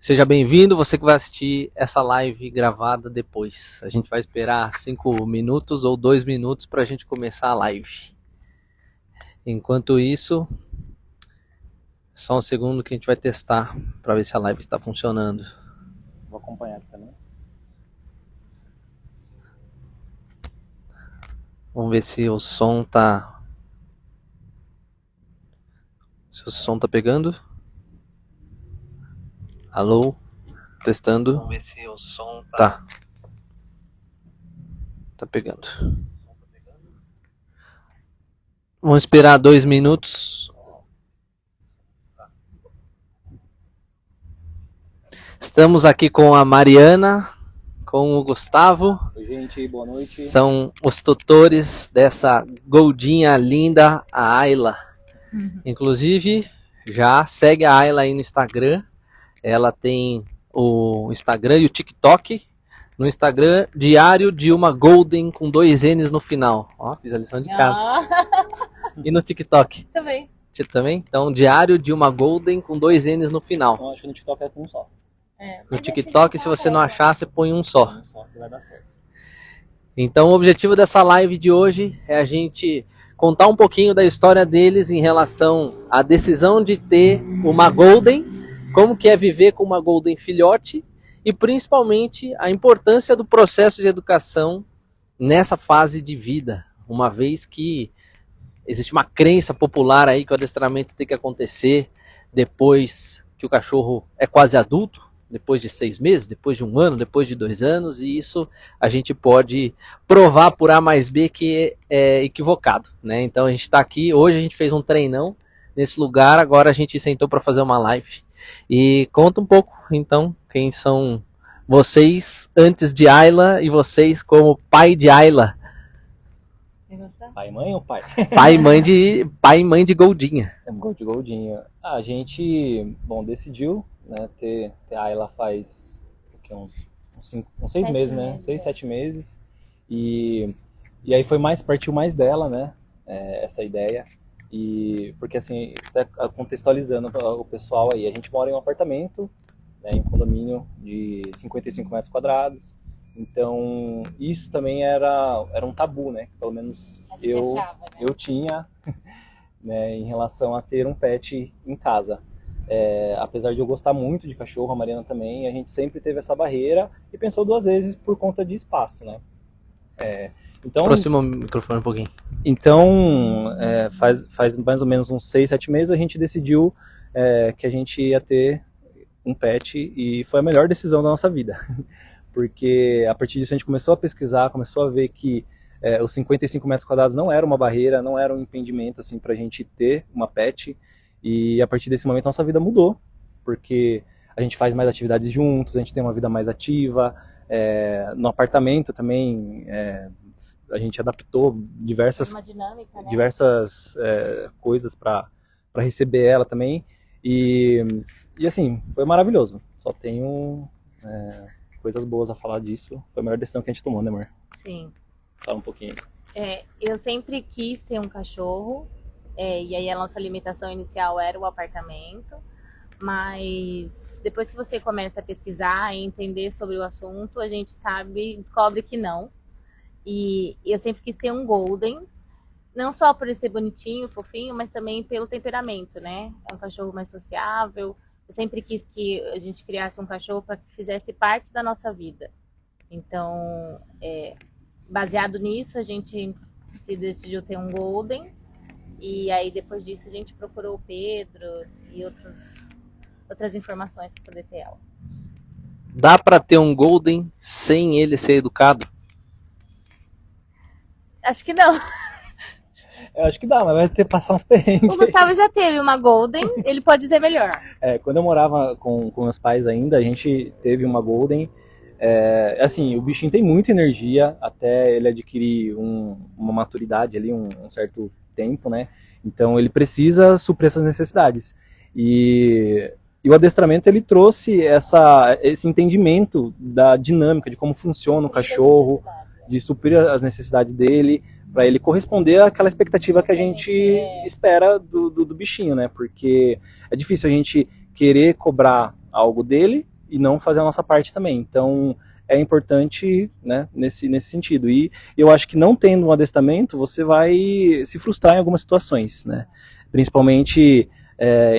Seja bem-vindo, você que vai assistir essa live gravada depois. A gente vai esperar 5 minutos ou 2 minutos para a gente começar a live. Enquanto isso, só um segundo que a gente vai testar para ver se a live está funcionando. Vou acompanhar aqui também. Vamos ver se o som tá... Se o som tá pegando. Alô? Testando. Vamos ver se o som Tá. Tá pegando. Vamos esperar 2 minutos. Estamos aqui com a Mariana, com o Gustavo. Oi, gente, boa noite. São os tutores dessa goldinha linda, a Ayla. Inclusive, já segue a Ayla aí no Instagram. Ela tem o Instagram e o TikTok. No Instagram, Diário de uma Golden com 2 N's no final. Ó, fiz a lição de casa. E no TikTok? Também. Também? Então, Diário de uma Golden com 2 N's no final. Eu acho que no TikTok é com um só. No TikTok, se você não achar, você põe um só. Um só que vai dar certo. Então, o objetivo dessa live de hoje é a gente contar um pouquinho da história deles em relação à decisão de ter uma Golden, como que é viver com uma Golden filhote e principalmente a importância do processo de educação nessa fase de vida, uma vez que existe uma crença popular aí que o adestramento tem que acontecer depois que o cachorro é quase adulto, depois de 6 meses, depois de 1 ano, depois de 2 anos, e isso a gente pode provar por A mais B que é equivocado, né? Então a gente está aqui, hoje a gente fez um treinão nesse lugar, agora a gente sentou para fazer uma live. E conta um pouco, então, quem são vocês antes de Ayla e vocês como pai de Ayla. Pai e mãe ou pai? Pai e mãe de Goldinha. Goldinho. A gente, decidiu, né, ter a Ayla faz uns 6 meses, né? 6, 7 meses. E aí partiu mais dela, né? Essa ideia. E porque assim, até contextualizando o pessoal aí, a gente mora em um apartamento, né, em um condomínio de 55 metros quadrados. Então, isso também era um tabu, né? Pelo menos eu tinha, né, em relação a ter um pet em casa. Apesar de eu gostar muito de cachorro, a Mariana também, a gente sempre teve essa barreira e pensou 2 vezes por conta de espaço, né? Então, aproxima o microfone um pouquinho. Então, faz mais ou menos uns 6, 7 meses a gente decidiu que a gente ia ter um pet e foi a melhor decisão da nossa vida. Porque a partir disso a gente começou a pesquisar, começou a ver que os 55 metros quadrados não era uma barreira, não era um impedimento assim, para a gente ter uma pet. E a partir desse momento a nossa vida mudou, porque a gente faz mais atividades juntos, a gente tem uma vida mais ativa. No apartamento também a gente adaptou diversas, dinâmica, né? diversas coisas para receber ela também. E assim, foi maravilhoso. Só tenho coisas boas a falar disso. Foi a melhor decisão que a gente tomou, né, amor? Sim. Fala um pouquinho. Eu sempre quis ter um cachorro, e aí a nossa limitação inicial era o apartamento, mas depois que você começa a pesquisar e entender sobre o assunto, a gente descobre que não. E eu sempre quis ter um Golden, não só por ele ser bonitinho, fofinho, mas também pelo temperamento, né? É um cachorro mais sociável. Eu sempre quis que a gente criasse um cachorro para que fizesse parte da nossa vida. Então, baseado nisso, a gente se decidiu ter um Golden. E aí, depois disso, a gente procurou o Pedro e outras informações para poder ter ela. Dá para ter um Golden sem ele ser educado? Acho que não. Eu acho que dá, mas vai ter que passar uns perrengues. O Gustavo já teve uma Golden, ele pode ter melhor. Quando eu morava com meus pais ainda, a gente teve uma Golden. Assim, o bichinho tem muita energia até ele adquirir uma maturidade ali, um certo tempo, né? Então ele precisa suprir essas necessidades. E o adestramento ele trouxe esse entendimento da dinâmica, de como funciona o cachorro, de suprir as necessidades dele, para ele corresponder àquela expectativa que a gente espera do bichinho, né? Porque é difícil a gente querer cobrar algo dele e não fazer a nossa parte também. Então, é importante, né, nesse sentido. E eu acho que não tendo um adestramento, você vai se frustrar em algumas situações, né? Principalmente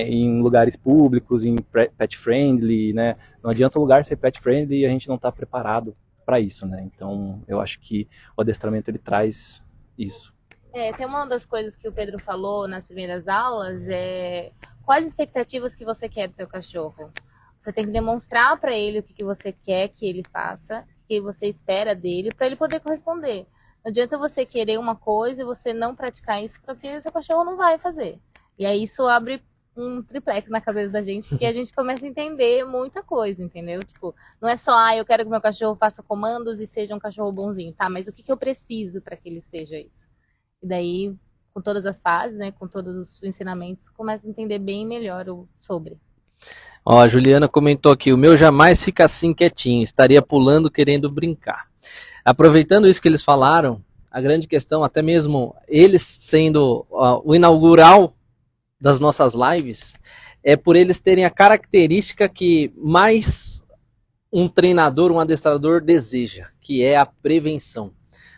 em lugares públicos, em pet friendly, né? Não adianta o lugar ser pet friendly e a gente não está preparado para isso, né? Então, eu acho que o adestramento ele traz isso. Tem uma das coisas que o Pedro falou nas primeiras aulas, quais expectativas que você quer do seu cachorro? Você tem que demonstrar para ele o que você quer que ele faça, o que você espera dele, para ele poder corresponder. Não adianta você querer uma coisa e você não praticar isso, porque o seu cachorro não vai fazer. E aí isso abre um triplex na cabeça da gente, porque a gente começa a entender muita coisa, entendeu? Tipo, não é só, eu quero que meu cachorro faça comandos e seja um cachorro bonzinho, tá? Mas o que eu preciso para que ele seja isso? E daí, com todas as fases, né, com todos os ensinamentos, começa a entender bem melhor sobre. Ó, a Juliana comentou aqui, o meu jamais fica assim quietinho, estaria pulando querendo brincar. Aproveitando isso que eles falaram, a grande questão, até mesmo eles sendo o inaugural das nossas lives, é por eles terem a característica que mais um treinador, um adestrador deseja, que é a prevenção.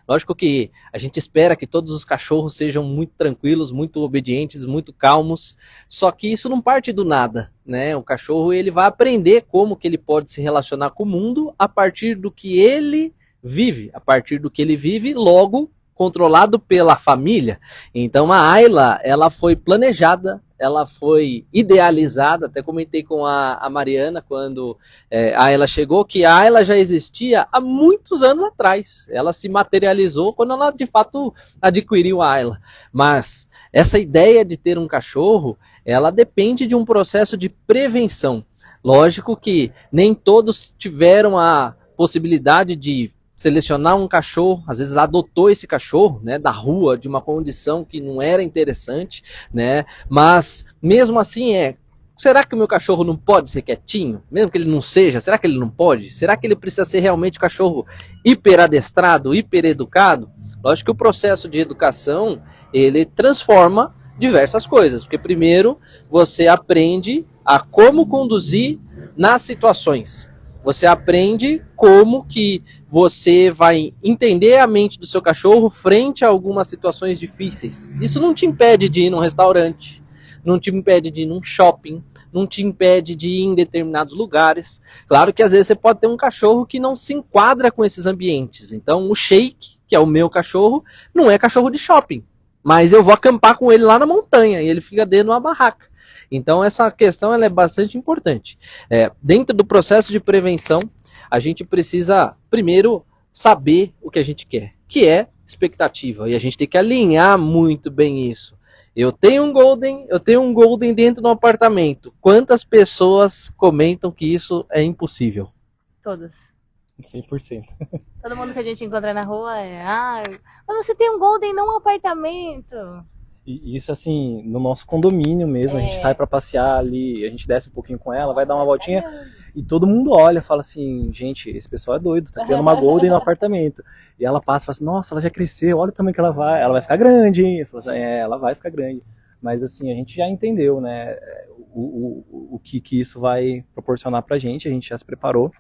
Lógico que a gente espera que todos os cachorros sejam muito tranquilos, muito obedientes, muito calmos, só que isso não parte do nada, né? O cachorro ele vai aprender como que ele pode se relacionar com o mundo a partir do que ele vive, a partir do que ele vive, logo controlado pela família. Então a Ayla, ela foi planejada, ela foi idealizada, até comentei com a Mariana quando a Ayla chegou, que a Ayla já existia há muitos anos atrás. Ela se materializou quando ela de fato adquiriu a Ayla. Mas essa ideia de ter um cachorro, ela depende de um processo de prevenção. Lógico que nem todos tiveram a possibilidade de selecionar um cachorro, às vezes adotou esse cachorro, né, da rua, de uma condição que não era interessante, né, mas mesmo assim será que o meu cachorro não pode ser quietinho? Mesmo que ele não seja, será que ele não pode? Será que ele precisa ser realmente um cachorro hiperadestrado, hipereducado? Lógico que o processo de educação, ele transforma diversas coisas, porque primeiro você aprende a como conduzir nas situações. Você aprende como que você vai entender a mente do seu cachorro frente a algumas situações difíceis. Isso não te impede de ir num restaurante, não te impede de ir num shopping, não te impede de ir em determinados lugares. Claro que às vezes você pode ter um cachorro que não se enquadra com esses ambientes. Então o Shake, que é o meu cachorro, não é cachorro de shopping. Mas eu vou acampar com ele lá na montanha e ele fica dentro de uma barraca. Então essa questão ela é bastante importante. Dentro do processo de prevenção, a gente precisa primeiro saber o que a gente quer, que é expectativa. E a gente tem que alinhar muito bem isso. Eu tenho um Golden dentro do apartamento. Quantas pessoas comentam que isso é impossível? Todas. 100%. Todo mundo que a gente encontra na rua mas você tem um Golden, não um apartamento. E isso assim, no nosso condomínio mesmo, a gente sai pra passear ali, a gente desce um pouquinho com ela, vai dar uma voltinha e todo mundo olha e fala assim, gente, esse pessoal é doido, tá criando uma Golden no apartamento. E ela passa e fala assim, nossa, ela já cresceu, olha o tamanho que ela vai ficar grande, hein? Ela vai ficar grande. Mas assim, a gente já entendeu, né, o que isso vai proporcionar pra gente, a gente já se preparou.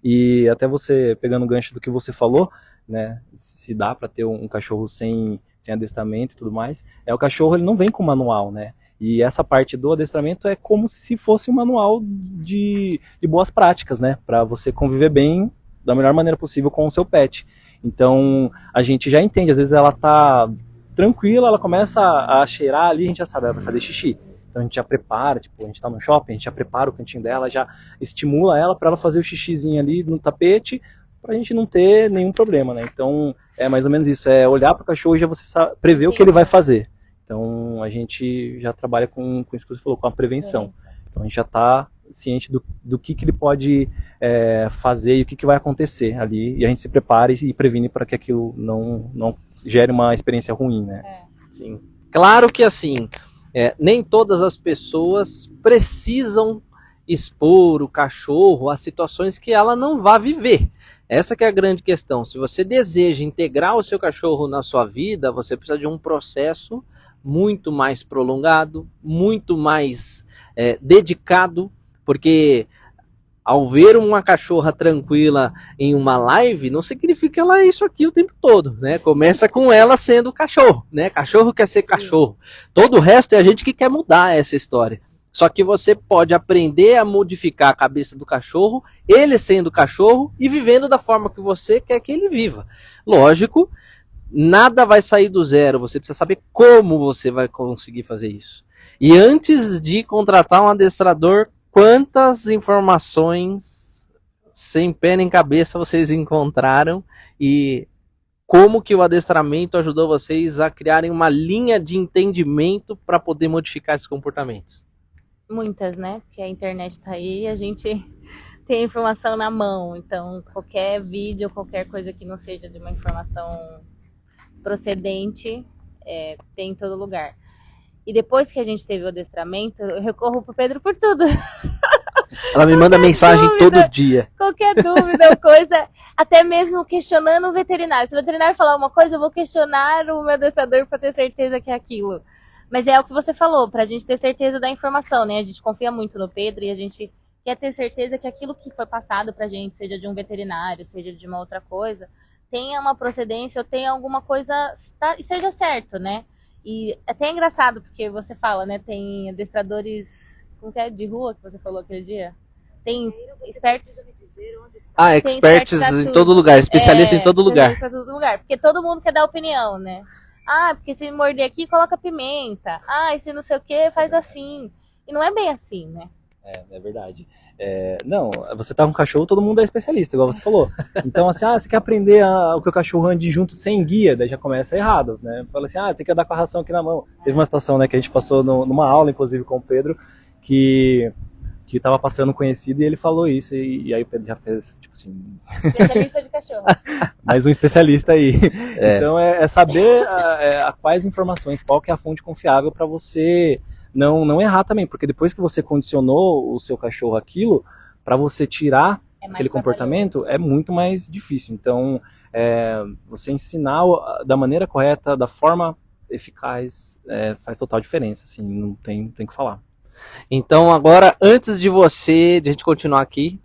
E até você, pegando o gancho do que você falou, né, se dá para ter um cachorro sem adestramento e tudo mais, o cachorro ele não vem com manual, né, e essa parte do adestramento é como se fosse um manual de boas práticas, né, para você conviver bem da melhor maneira possível com o seu pet. Então, a gente já entende, às vezes ela tá tranquila, ela começa a cheirar ali, a gente já sabe, ela vai fazer xixi. Então a gente já prepara, tipo, a gente tá no shopping, a gente já prepara o cantinho dela, já estimula ela para ela fazer o xixizinho ali no tapete, pra gente não ter nenhum problema, né? Então é mais ou menos isso, olhar pro cachorro e já você prever o que ele vai fazer. Então a gente já trabalha com isso que você falou, com a prevenção. Então a gente já tá ciente do que ele pode fazer e o que vai acontecer ali, e a gente se prepara e previne para que aquilo não gere uma experiência ruim, né? Sim. Claro que assim, nem todas as pessoas precisam expor o cachorro a situações que ela não vai viver. Essa que é a grande questão. Se você deseja integrar o seu cachorro na sua vida, você precisa de um processo muito mais prolongado, muito mais dedicado, porque Ao ver uma cachorra tranquila em uma live, não significa que ela é isso aqui o tempo todo, né? Começa com ela sendo cachorro, né? Cachorro quer ser cachorro. Todo o resto é a gente que quer mudar essa história. Só que você pode aprender a modificar a cabeça do cachorro, ele sendo cachorro e vivendo da forma que você quer que ele viva. Lógico, nada vai sair do zero, você precisa saber como você vai conseguir fazer isso. E antes de contratar um adestrador, quantas informações sem pé nem cabeça vocês encontraram e como que o adestramento ajudou vocês a criarem uma linha de entendimento para poder modificar esses comportamentos? Muitas, né? Porque a internet tá aí e a gente tem a informação na mão. Então, qualquer vídeo, qualquer coisa que não seja de uma informação procedente, tem em todo lugar. E depois que a gente teve o adestramento, eu recorro pro Pedro por tudo. Ela me manda mensagem todo dia. Qualquer dúvida ou coisa, até mesmo questionando o veterinário. Se o veterinário falar uma coisa, eu vou questionar o meu adestrador para ter certeza que é aquilo. Mas é o que você falou, pra gente ter certeza da informação, né? A gente confia muito no Pedro e a gente quer ter certeza que aquilo que foi passado pra gente, seja de um veterinário, seja de uma outra coisa, tenha uma procedência ou tenha alguma coisa, seja certo, né? E até é engraçado, porque você fala, né? Tem adestradores, como que é, de rua, que você falou aquele dia? Tem experts... Experts em todo lugar, especialista em todo lugar. Especialista em todo lugar, porque todo mundo quer dar opinião, né? Ah, porque se morder aqui, coloca pimenta. Ah, e se não sei o que, faz assim. E não é bem assim, né? É verdade. Não, você tá com um cachorro, todo mundo é especialista, igual você falou. Então, assim, você quer aprender o que o cachorro ande junto sem guia, daí já começa errado, né? Fala assim, tem que andar com a ração aqui na mão. Teve uma situação, né, que a gente passou numa aula, inclusive, com o Pedro, que tava passando um conhecido e ele falou isso, e aí o Pedro já fez, tipo assim... Especialista de cachorro. Mais um especialista aí. Então, é saber quais informações, qual que é a fonte confiável para você... Não errar também, porque depois que você condicionou o seu cachorro aquilo, para você tirar aquele comportamento é muito mais difícil. Então, você ensinar da maneira correta, da forma eficaz, faz total diferença, assim, não tem que falar. Então agora, antes de a gente continuar aqui,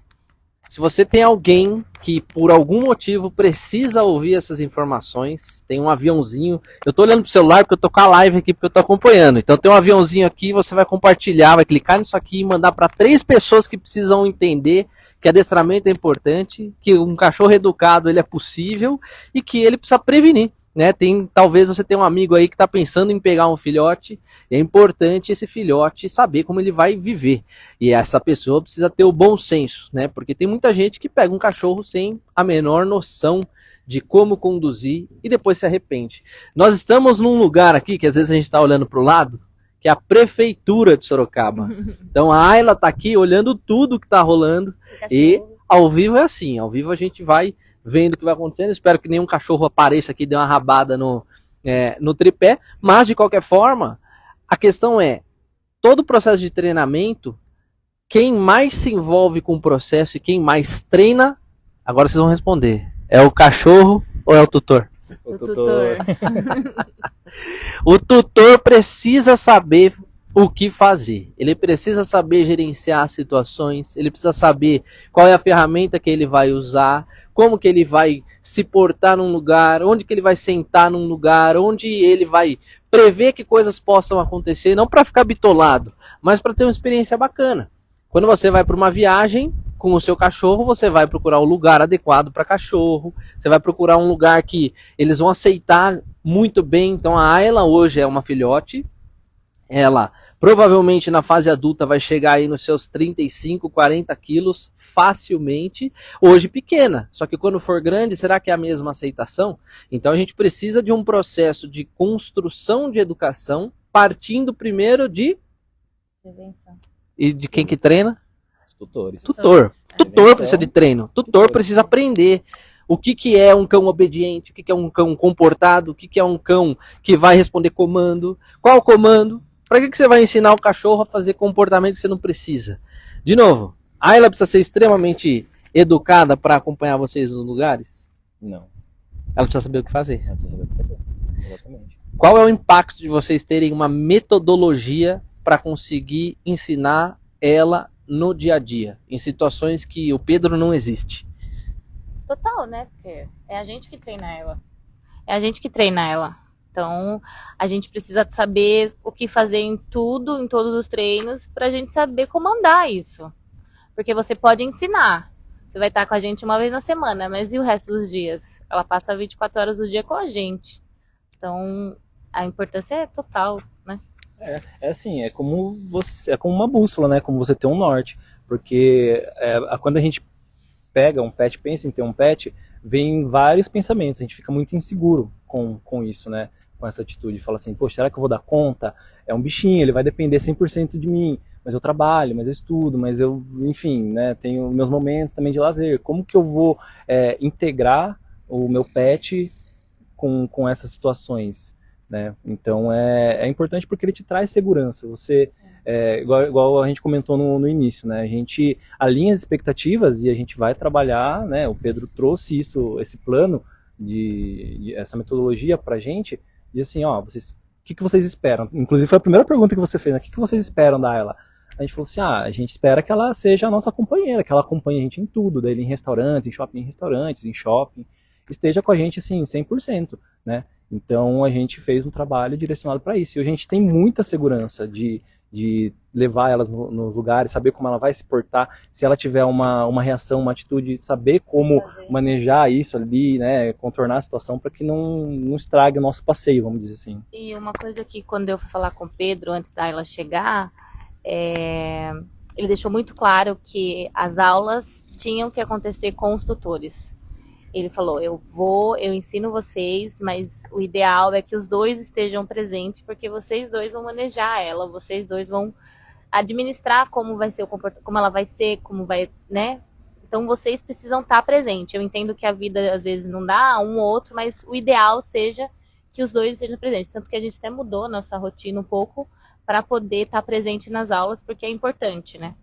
se você tem alguém que por algum motivo precisa ouvir essas informações, tem um aviãozinho, eu tô olhando pro celular porque eu tô com a live aqui, porque eu tô acompanhando, então tem um aviãozinho aqui, você vai compartilhar, vai clicar nisso aqui e mandar para 3 pessoas que precisam entender que adestramento é importante, que um cachorro educado ele é possível e que ele precisa prevenir. Né? Talvez você tenha um amigo aí que está pensando em pegar um filhote, e é importante esse filhote saber como ele vai viver. E essa pessoa precisa ter o bom senso, né? Porque tem muita gente que pega um cachorro sem a menor noção de como conduzir e depois se arrepende. Nós estamos num lugar aqui, que às vezes a gente está olhando para o lado, que é a Prefeitura de Sorocaba. Então a Ayla está aqui olhando tudo que está rolando, e ao vivo é assim, ao vivo a gente vai vendo o que vai acontecendo. Espero que nenhum cachorro apareça aqui e dê uma rabada no tripé, mas de qualquer forma, a questão é, todo o processo de treinamento, quem mais se envolve com o processo e quem mais treina, agora vocês vão responder, é o cachorro ou é o tutor? O tutor. O tutor precisa saber o que fazer, ele precisa saber gerenciar situações, ele precisa saber qual é a ferramenta que ele vai usar, como que ele vai se portar num lugar, onde que ele vai sentar num lugar, onde ele vai prever que coisas possam acontecer, não para ficar bitolado, mas para ter uma experiência bacana. Quando você vai para uma viagem com o seu cachorro, você vai procurar um lugar adequado para cachorro, você vai procurar um lugar que eles vão aceitar muito bem. Então a Ayla hoje é uma filhote, ela provavelmente na fase adulta vai chegar aí nos seus 35, 40 quilos facilmente, hoje pequena, só que quando for grande, será que é a mesma aceitação? Então a gente precisa de um processo de construção de educação, partindo primeiro de... Prevenção. E de quem que treina? Os tutores. Tutor precisa de treino, tutor precisa aprender o que é um cão obediente, o que é um cão comportado, o que é um cão que vai responder comando, qual comando. Para que você vai ensinar o cachorro a fazer comportamento que você não precisa? De novo, a Ayla precisa ser extremamente educada para acompanhar vocês nos lugares? Não. Ela precisa saber o que fazer. Ela precisa saber o que fazer. Exatamente. Qual é o impacto de vocês terem uma metodologia para conseguir ensinar ela no dia a dia, em situações que o Pedro não existe? Total, né? Porque é a gente que treina ela. É a gente que treina ela. Então, a gente precisa saber o que fazer em tudo, em todos os treinos, pra gente saber comandar isso. Porque você pode ensinar. Você vai estar com a gente uma vez na semana, mas e o resto dos dias? Ela passa 24 horas do dia com a gente. Então, a importância é total, né? É assim, é como uma bússola, né? Como você ter um norte. Porque quando a gente pega um pet, pensa em ter um pet, vem vários pensamentos, a gente fica muito inseguro com isso, né? Com essa atitude, fala assim, poxa, será que eu vou dar conta? É um bichinho, ele vai depender 100% de mim, mas eu trabalho, mas eu estudo, mas eu, enfim, né, tenho meus momentos também de lazer, como que eu vou integrar o meu pet com essas situações, né? Então é importante porque ele te traz segurança, você... igual a gente comentou no início, né? A gente alinha as expectativas e a gente vai trabalhar, né? O Pedro trouxe esse plano essa metodologia pra gente, e assim, ó, o que vocês esperam? Inclusive foi a primeira pergunta que você fez, né? O que vocês esperam da Ayla? A gente falou assim, a gente espera que ela seja a nossa companheira, que ela acompanhe a gente em tudo, daí em restaurantes, em shopping, esteja com a gente assim, 100%, né? Então a gente fez um trabalho direcionado para isso, e a gente tem muita segurança de levar elas nos lugares, saber como ela vai se portar, se ela tiver uma reação, uma atitude, saber como manejar isso ali, né, contornar a situação para que não estrague o nosso passeio, vamos dizer assim. E uma coisa que quando eu fui falar com o Pedro, antes da ela chegar, ele deixou muito claro que as aulas tinham que acontecer com os tutores. Ele falou, eu ensino vocês, mas o ideal é que os dois estejam presentes, porque vocês dois vão manejar ela, vocês dois vão administrar como vai ser o comportamento, como ela vai ser, como vai, né? Então vocês precisam estar presentes. Eu entendo que a vida às vezes não dá um ou outro, mas o ideal seja que os dois estejam presentes. Tanto que a gente até mudou nossa rotina um pouco para poder estar presente nas aulas, porque é importante, né?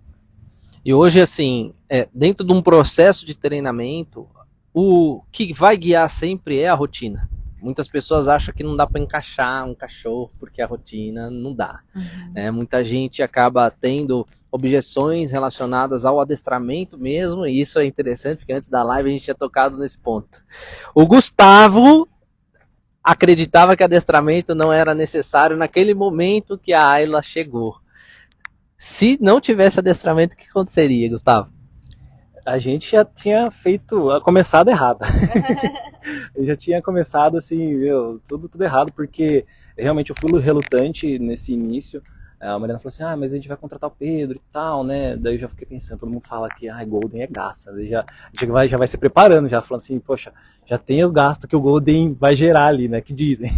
E hoje, assim, dentro de um processo de treinamento, o que vai guiar sempre é a rotina. Muitas pessoas acham que não dá para encaixar um cachorro porque a rotina não dá. Muita gente acaba tendo objeções relacionadas ao adestramento mesmo, e isso é interessante, porque antes da live a gente tinha tocado nesse ponto. O Gustavo acreditava que adestramento não era necessário naquele momento que a Ayla chegou. Se não tivesse adestramento, o que aconteceria, Gustavo? A gente já tinha começado errado. Eu já tinha começado assim, tudo errado, porque realmente eu fui relutante nesse início. A Mariana falou assim, mas a gente vai contratar o Pedro e tal, né? Daí eu já fiquei pensando, todo mundo fala que Golden é gasta. Daí a gente já vai se preparando, já falando assim, poxa, já tem o gasto que o Golden vai gerar ali, né? Que dizem.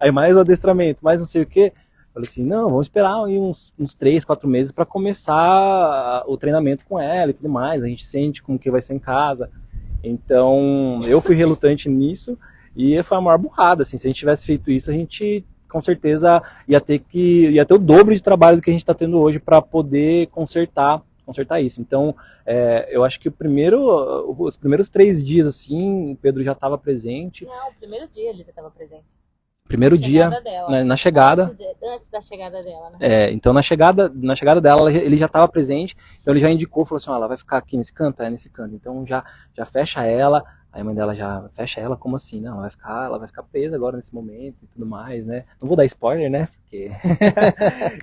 Aí mais o adestramento, mais não sei o quê. Falei assim, não, vamos esperar aí uns 3, 4 meses para começar o treinamento com ela e tudo mais, a gente sente como que vai ser em casa. Então, eu fui relutante nisso e foi a maior burrada, assim, se a gente tivesse feito isso, a gente com certeza ia ter o dobro de trabalho do que a gente está tendo hoje para poder consertar isso. Então, eu acho que os primeiros 3 dias, assim, o Pedro já estava presente. Não, o primeiro dia ele já estava presente. Primeiro dia, na chegada. Antes da chegada dela, né? Então na chegada dela, ele já estava presente, então ele já indicou, falou assim, ela vai ficar aqui nesse canto? Nesse canto. Então já fecha ela, aí a mãe dela já fecha ela, como assim? Não, ela vai ficar presa agora nesse momento e tudo mais, né? Não vou dar spoiler, né? Porque...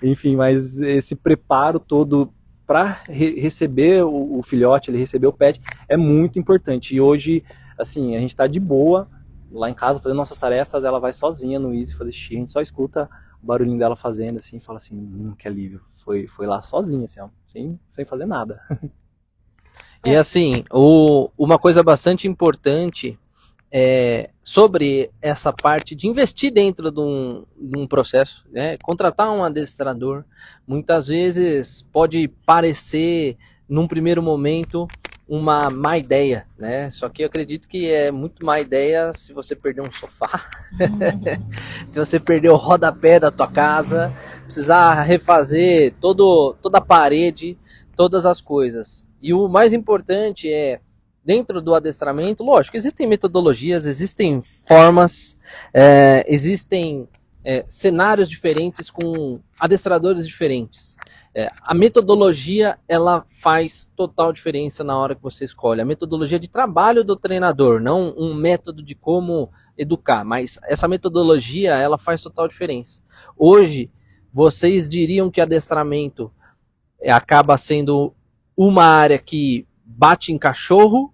Enfim, mas esse preparo todo para receber o filhote, ele receber o pet, é muito importante. E hoje, assim, a gente está de boa, lá em casa, fazendo nossas tarefas, ela vai sozinha no Easy fazer xixi, a gente só escuta o barulhinho dela fazendo, assim, e fala assim, que alívio, foi lá sozinha, assim, ó, sem fazer nada. E assim, uma coisa bastante importante sobre essa parte de investir dentro de um processo, né? Contratar um adestrador, muitas vezes pode parecer, num primeiro momento, uma má ideia, né? Só que eu acredito que é muito má ideia se você perder um sofá, se você perder o rodapé da tua casa, precisar refazer toda a parede, todas as coisas. E o mais importante dentro do adestramento, lógico, existem metodologias, existem formas, existem cenários diferentes com adestradores diferentes. A metodologia, ela faz total diferença na hora que você escolhe. A metodologia de trabalho do treinador, não um método de como educar, mas essa metodologia, ela faz total diferença. Hoje, vocês diriam que adestramento acaba sendo uma área que bate em cachorro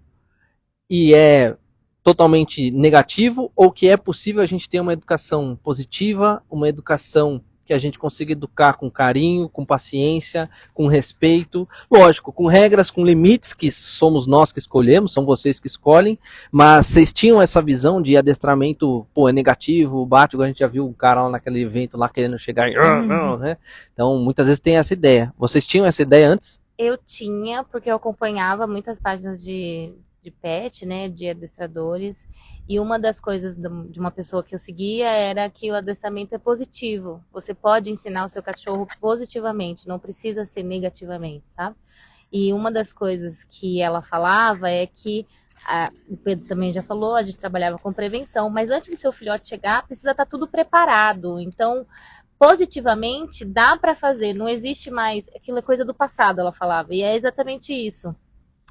e é totalmente negativo, ou que é possível a gente ter uma educação positiva, uma educação que a gente consiga educar com carinho, com paciência, com respeito, lógico, com regras, com limites, que somos nós que escolhemos, são vocês que escolhem, mas vocês tinham essa visão de adestramento, é negativo, bate, igual a gente já viu um cara lá naquele evento lá querendo chegar né? Então, muitas vezes tem essa ideia. Vocês tinham essa ideia antes? Eu tinha, porque eu acompanhava muitas páginas de pet, né, de adestradores, e uma das coisas de uma pessoa que eu seguia era que o adestramento é positivo. Você pode ensinar o seu cachorro positivamente, não precisa ser negativamente, sabe? E uma das coisas que ela falava é que, o Pedro também já falou, a gente trabalhava com prevenção, mas antes do seu filhote chegar, precisa estar tudo preparado. Então, positivamente, dá para fazer, não existe mais, aquilo é coisa do passado, ela falava, e é exatamente isso.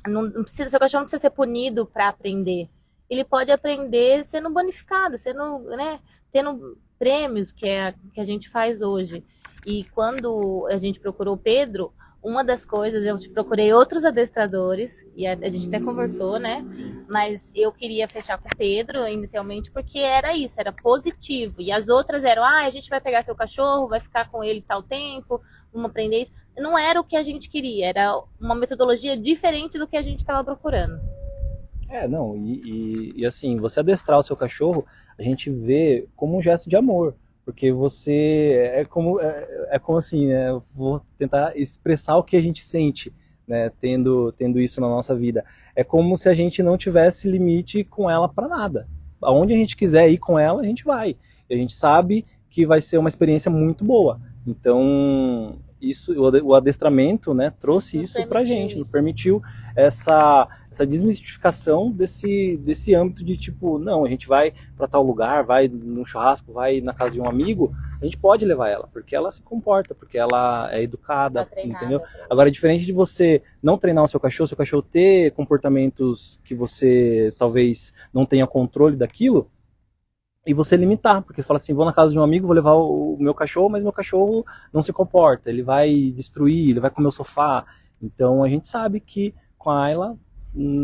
Não precisa, seu cachorro não precisa ser punido para aprender. Ele pode aprender sendo bonificado, sendo, né, tendo prêmios, que a gente faz hoje. E quando a gente procurou o Pedro, uma das coisas, eu procurei outros adestradores, e a gente até conversou, né? Mas eu queria fechar com o Pedro inicialmente, porque era isso, era positivo. E as outras eram, a gente vai pegar seu cachorro, vai ficar com ele tal tempo, vamos aprender isso. Não era o que a gente queria, era uma metodologia diferente do que a gente estava procurando. Não, e assim, você adestrar o seu cachorro, a gente vê como um gesto de amor. Porque você, é como assim, né, eu vou tentar expressar o que a gente sente, né, tendo isso na nossa vida. É como se a gente não tivesse limite com ela para nada. Aonde a gente quiser ir com ela, a gente vai. E a gente sabe que vai ser uma experiência muito boa. Então, o adestramento, né, trouxe isso pra gente, nos permitiu essa desmistificação desse âmbito de tipo, não, a gente vai para tal lugar, vai num churrasco, vai na casa de um amigo, a gente pode levar ela, porque ela se comporta, porque ela é educada, entendeu? Agora, diferente de você não treinar o seu cachorro ter comportamentos que você talvez não tenha controle daquilo, e você limitar, porque você fala assim, vou na casa de um amigo, vou levar o meu cachorro, mas meu cachorro não se comporta, ele vai destruir, ele vai comer o sofá. Então a gente sabe que com a Ayla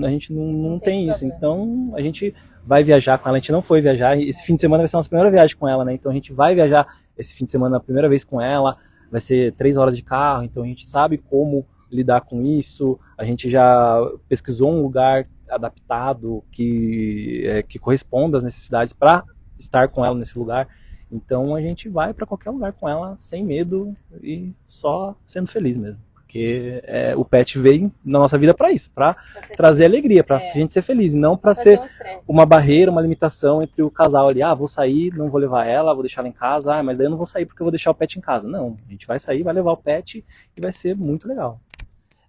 a gente não tem isso. Então a gente vai viajar com ela, a gente não foi viajar, esse fim de semana vai ser a nossa primeira viagem com ela, né? Então a gente vai viajar esse fim de semana a primeira vez com ela, vai ser 3 horas de carro, então a gente sabe como lidar com isso, a gente já pesquisou um lugar adaptado que corresponda às necessidades para estar com ela nesse lugar. Então a gente vai para qualquer lugar com ela sem medo e só sendo feliz mesmo, porque o pet veio na nossa vida para isso, para trazer alegria, para a gente ser feliz, não para ser uma barreira, uma limitação entre o casal ali, vou sair, não vou levar ela, vou deixar ela em casa, mas daí eu não vou sair porque eu vou deixar o pet em casa. Não, a gente vai sair, vai levar o pet e vai ser muito legal.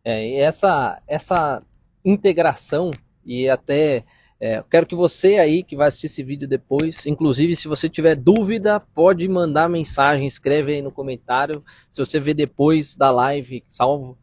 E essa integração, e até eu quero que você aí que vai assistir esse vídeo depois, inclusive se você tiver dúvida, pode mandar mensagem, escreve aí no comentário. Se você vê depois da live, salvo,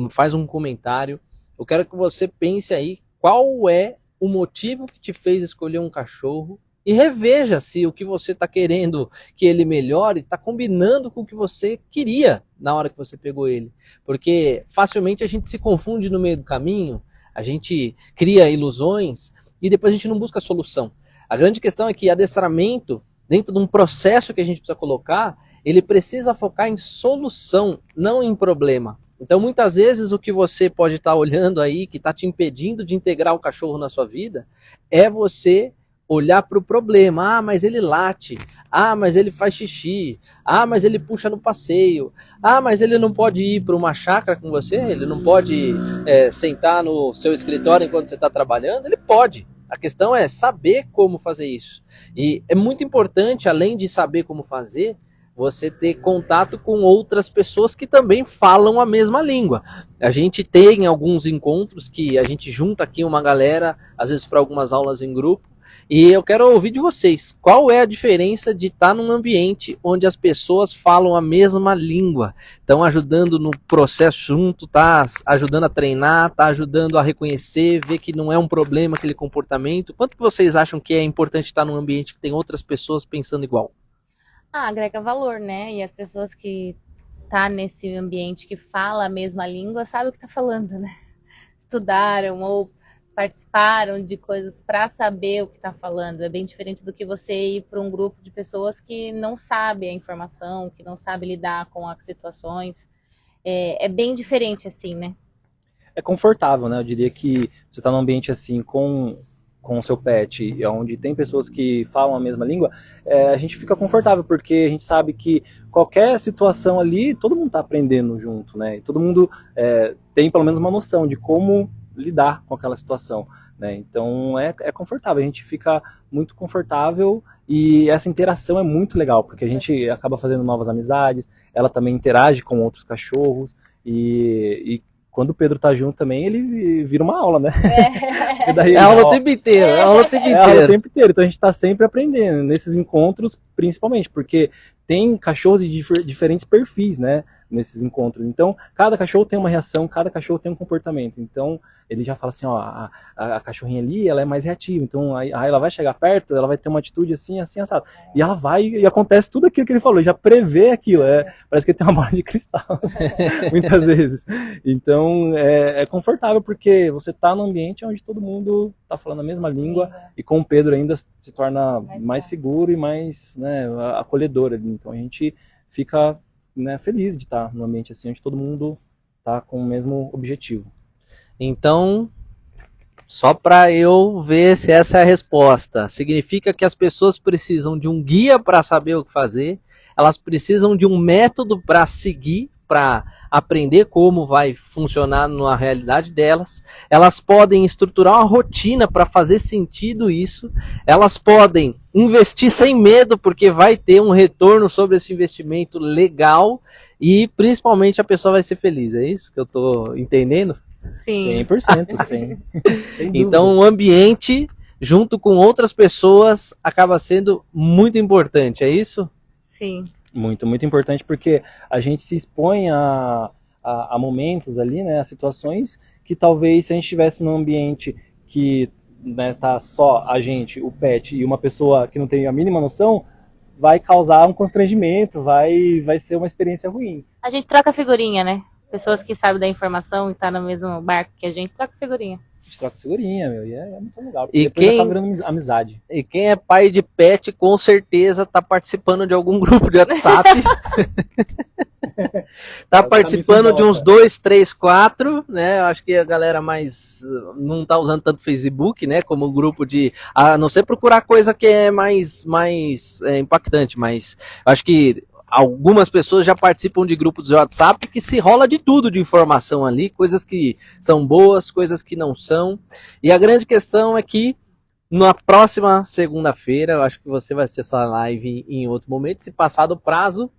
faz um comentário. Eu quero que você pense aí qual é o motivo que te fez escolher um cachorro e reveja se o que você está querendo que ele melhore está combinando com o que você queria na hora que você pegou ele. Porque facilmente a gente se confunde no meio do caminho, a gente cria ilusões e depois a gente não busca solução. A grande questão é que adestramento, dentro de um processo que a gente precisa colocar, ele precisa focar em solução, não em problema. Então muitas vezes o que você pode estar olhando aí, que está te impedindo de integrar o cachorro na sua vida, é você olhar para o problema. Mas ele late, mas ele faz xixi, mas ele puxa no passeio, mas ele não pode ir para uma chácara com você, ele não pode sentar no seu escritório enquanto você está trabalhando. Ele pode. A questão é saber como fazer isso. E é muito importante, além de saber como fazer, você ter contato com outras pessoas que também falam a mesma língua. A gente tem alguns encontros que a gente junta aqui uma galera, às vezes para algumas aulas em grupo, E eu quero ouvir de vocês, qual é a diferença de estar num ambiente onde as pessoas falam a mesma língua, estão ajudando no processo junto, tá ajudando a treinar, tá ajudando a reconhecer, ver que não é um problema aquele comportamento. Quanto que vocês acham que é importante estar num ambiente que tem outras pessoas pensando igual? Agrega valor, né? E as pessoas que tá nesse ambiente que fala a mesma língua sabem o que tá falando, né? Estudaram ou participaram de coisas para saber o que está falando. É bem diferente do que você ir para um grupo de pessoas que não sabe a informação, que não sabe lidar com as situações. É bem diferente assim, né? É confortável, né? Eu diria que você está num ambiente assim com o seu pet, onde tem pessoas que falam a mesma língua, a gente fica confortável, porque a gente sabe que qualquer situação ali, todo mundo está aprendendo junto, né? E todo mundo tem pelo menos uma noção de como lidar com aquela situação, né? Então é confortável, a gente fica muito confortável e essa interação é muito legal, porque a gente acaba fazendo novas amizades, ela também interage com outros cachorros e quando o Pedro tá junto também, ele vira uma aula, né? É aula o tempo inteiro, é aula o tempo inteiro. É aula o tempo inteiro, então a gente tá sempre aprendendo, nesses encontros principalmente, porque tem cachorros de diferentes perfis, né, nesses encontros. Então, cada cachorro tem uma reação, cada cachorro tem um comportamento. Então, ele já fala assim, ó, a cachorrinha ali, ela é mais reativa. Então, aí ela vai chegar perto, ela vai ter uma atitude assim, assim, assado. E ela vai, e acontece tudo aquilo que ele falou, já prevê aquilo. Parece que ele tem uma bola de cristal, muitas vezes. Então, é confortável, porque você tá num ambiente onde todo mundo tá falando a mesma língua, e com o Pedro ainda se torna mais seguro e mais, né, acolhedor ali. Então, a gente fica, né, feliz de estar num ambiente assim, onde todo mundo tá com o mesmo objetivo. Então, só para eu ver se essa é a resposta, significa que as pessoas precisam de um guia para saber o que fazer, elas precisam de um método para seguir, para aprender como vai funcionar na realidade delas, elas podem estruturar uma rotina para fazer sentido isso, elas podem investir sem medo, porque vai ter um retorno sobre esse investimento legal e principalmente a pessoa vai ser feliz, é isso que eu estou entendendo? Sim. 100%, sim. Então o ambiente, junto com outras pessoas, acaba sendo muito importante, é isso? Sim. Muito, muito importante, porque a gente se expõe a momentos ali, né, a situações que talvez se a gente estivesse num ambiente que, né, tá só a gente, o pet e uma pessoa que não tem a mínima noção, vai causar um constrangimento, vai ser uma experiência ruim. A gente troca figurinha, né? Pessoas que sabem da informação e tá no mesmo barco que a gente, troca figurinha. A gente troca figurinha, meu, e é muito legal. E depois acaba virando amizade. E quem é pai de pet, com certeza tá participando de algum grupo de WhatsApp. Tá participando de uns 2, 3, 4, né? Eu acho que a galera mais não tá usando tanto Facebook, né? Como grupo de, a não ser procurar coisa que é mais impactante, mas eu acho que algumas pessoas já participam de grupos de WhatsApp que se rola de tudo de informação ali, coisas que são boas, coisas que não são. E a grande questão é que na próxima segunda-feira, eu acho que você vai assistir essa live em outro momento, se passar do prazo,